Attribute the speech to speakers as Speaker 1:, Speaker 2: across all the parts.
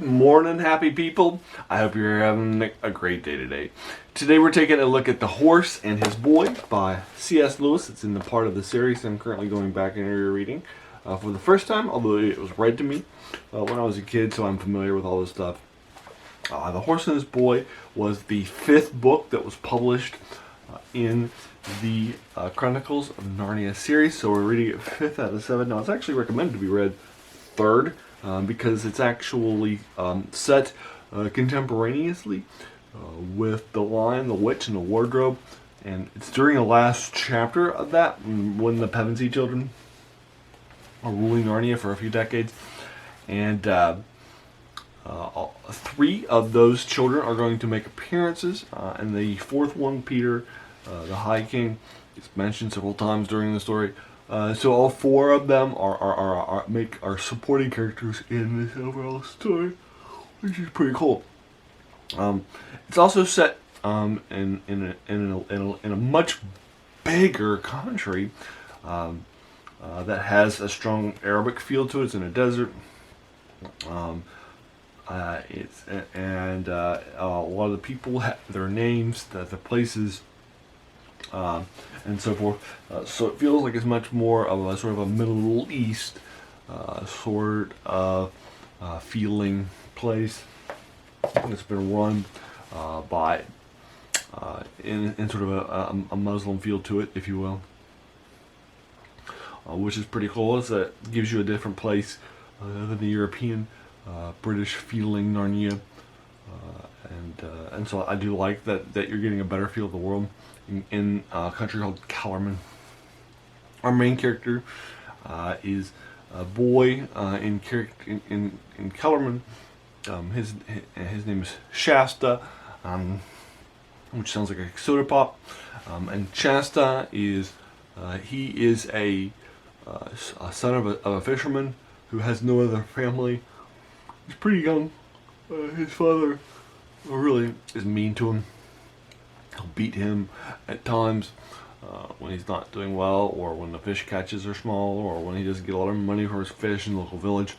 Speaker 1: Good morning, happy people. I hope you're having a great day today. Today we're taking a look at The Horse and His Boy by C.S. Lewis. It's in the part of the series I'm currently going back and rereading for the first time, although it was read to me when I was a kid, so I'm familiar with all this stuff. The Horse and His Boy was the fifth book that was published in the Chronicles of Narnia series, so we're reading it fifth out of seven. Now, it's actually recommended to be read third because it's actually set contemporaneously with The Lion, the Witch, and the Wardrobe, and it's during the last chapter of that when the Pevensey children are ruling Narnia for a few decades, and three of those children are going to make appearances, and the fourth one, Peter, the High King, is mentioned several times during the story. So all four of them are supporting characters in this overall story, which is pretty cool. It's also set in a much bigger country that has a strong Arabic feel to it. It's in a desert. A lot of the people have their names, the places, and so forth. So it feels like it's much more of a sort of a Middle East sort of feeling place. It's been run by in sort of a Muslim feel to it, if you will, which is pretty cool. It gives you a different place than the European British feeling Narnia, and so I do like that you're getting a better feel of the world in a country called Kellerman. Our main character is a boy in Kellerman. His name is Shasta, which sounds like a soda pop. And Shasta is he is a son of a fisherman who has no other family. He's pretty young. His father really is mean to him. He'll beat him at times when he's not doing well, or when the fish catches are small, or when he doesn't get a lot of money for his fish in the local village.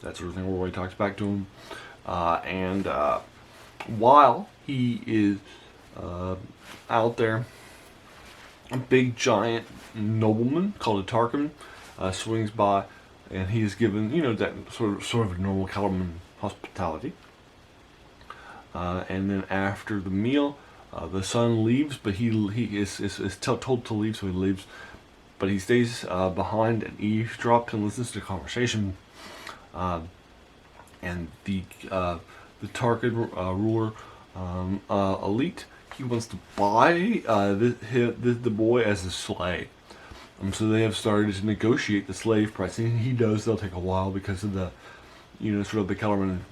Speaker 1: That sort of thing, where he talks back to him. And while he is out there, a big giant nobleman called a Tarkin swings by, and he is given, that sort of normal Kellerman hospitality. And then after the meal, the son leaves, but he is told to leave, so he leaves. But he stays behind and eavesdrops and listens to conversation. And the Tarkin ruler, Elite, he wants to buy the boy as a slave. So they have started to negotiate the slave pricing. He does. They'll take a while because of the, sort of the Kellerman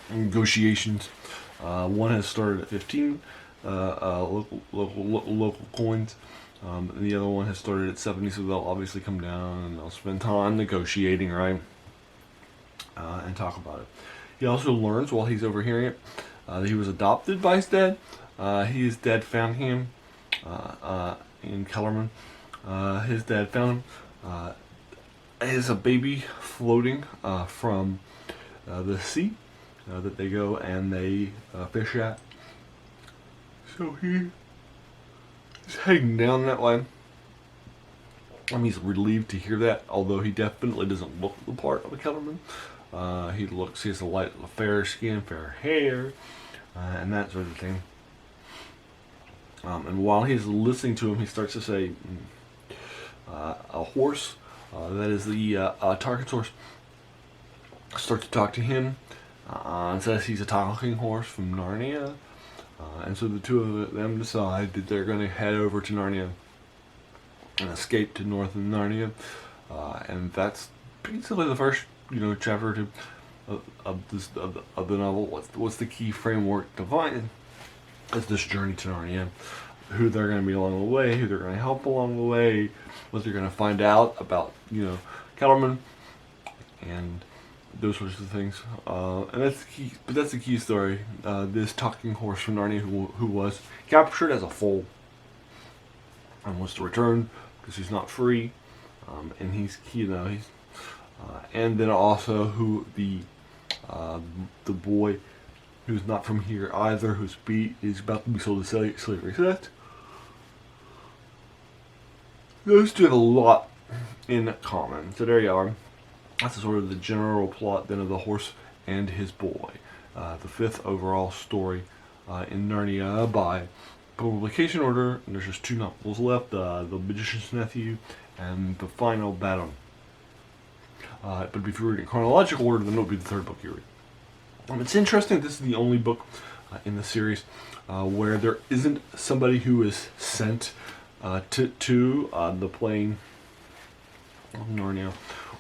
Speaker 1: negotiations. One has started at 15 local coins, and the other one has started at 70. So they'll obviously come down and they'll spend time negotiating, right, and talk about it. He also learns while he's overhearing it that he was adopted by his dad. His dad found him in Kellerman. His dad found him as a baby floating from the sea that they go and they fish at. So he is heading down that way. He's relieved to hear that, although he definitely doesn't look the part of a Kellerman. He has a fair skin, fair hair, and that sort of thing. And while he's listening to him, he starts to say, a horse, that is the Tarkin's horse, starts to talk to him and says he's a talking horse from Narnia. And so the two of them decide that they're going to head over to Narnia and escape to northern Narnia. And that's basically the first, chapter or two of the novel. What's the key framework defined as this journey to Narnia? Who they're going to meet along the way, who they're going to help along the way, what they're going to find out about, Kellerman, and those sorts of things. And that's the key. But that's the key story. This talking horse from Narnia, who was captured as a foal and wants to return because he's not free, and he's and then also who the boy who's not from here either, who's is about to be sold to slavery. So those two have a lot in common. So there you are. That's sort of the general plot then of The Horse and His Boy, the fifth overall story in Narnia by publication order. And there's just two novels left: The Magician's Nephew and The Final Battle. But if you read in chronological order, then it would be the third book you read. It's interesting. This is the only book in the series where there isn't somebody who is sent to the plane of Narnia,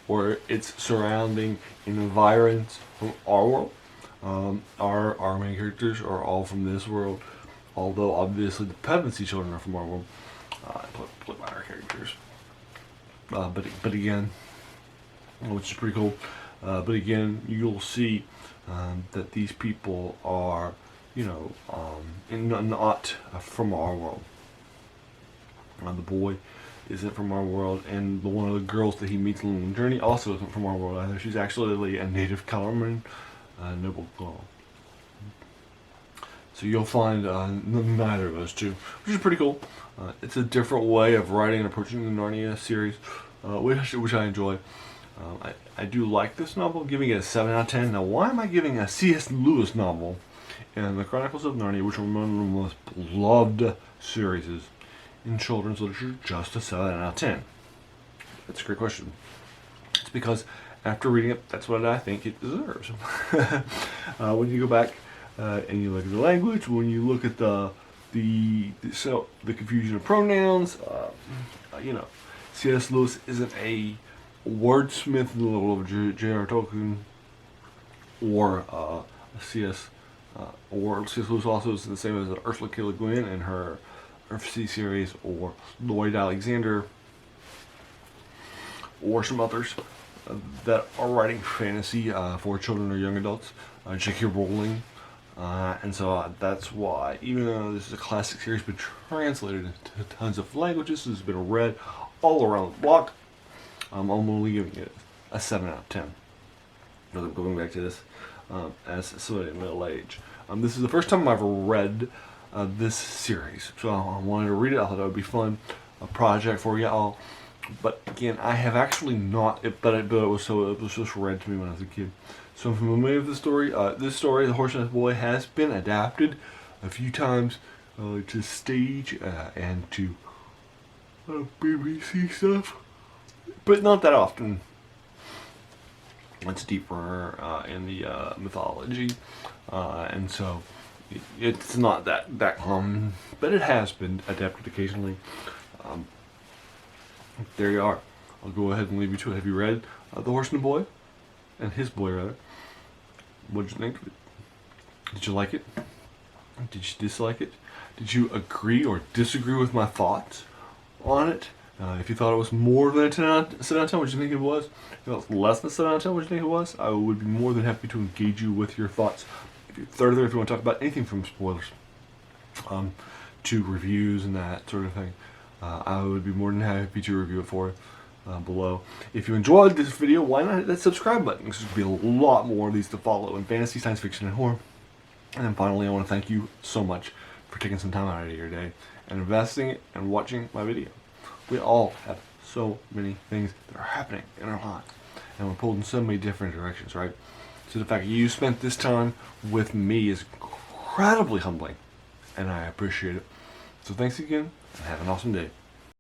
Speaker 1: or its surrounding environs from our world. Our main characters are all from this world, although obviously the Pevensey children are from our world, played by our characters. But again, which is pretty cool. But again, you'll see that these people are, not from our world. The boy isn't from our world, and one of the girls that he meets along the journey also isn't from our world either. She's actually a native Kellerman noble girl. So you'll find neither of those two, which is pretty cool. It's a different way of writing and approaching the Narnia series, which I enjoy. I do like this novel, giving it a 7 out of 10. Now, why am I giving a C.S. Lewis novel and the Chronicles of Narnia, which are one of the most beloved series in children's literature, just a 7 out of 10? That's a great question. It's because after reading it, that's what I think it deserves. When you go back and you look at the language, when you look at the confusion of pronouns, C.S. Lewis isn't a wordsmith in the level of J.R. Tolkien or C.S. Lewis also is the same as Ursula K. Le Guin and her FC series, or Lloyd Alexander, or some others that are writing fantasy for children or young adults, J.K. Rowling. And so that's why, even though this is a classic series, been translated into tons of languages, this has been read all around the block, I'm only giving it a 7 out of 10. Going back to this as somebody in middle age. This is the first time I've read this series, so I wanted to read it. I thought it would be fun, a project for y'all. But again, I have actually not, but it was just read to me when I was a kid. So I'm familiar with the story. This story, The Horse and His Boy, has been adapted a few times to stage and to BBC stuff, but not that often. It's deeper in the mythology, and so it's not that common, but it has been adapted occasionally. There you are. I'll go ahead and leave you to it. Have you read The Horse and the Boy? And His Boy, rather. What did you think of it? Did you like it? Did you dislike it? Did you agree or disagree with my thoughts on it? If you thought it was more than a 7 out of 10, what do you think it was? If it was less than 7 out of 10, what do you think it was? I would be more than happy to engage you with your thoughts. If you want to talk about anything from spoilers to reviews and that sort of thing, I would be more than happy to review it for you below. If you enjoyed this video, why not hit that subscribe button? Because there's going to be a lot more of these to follow in fantasy, science fiction, and horror. And then finally, I want to thank you so much for taking some time out of your day and investing it and watching my video. We all have so many things that are happening in our lives, and we're pulled in so many different directions, right? So the fact that you spent this time with me is incredibly humbling, and I appreciate it. So thanks again, and have an awesome day.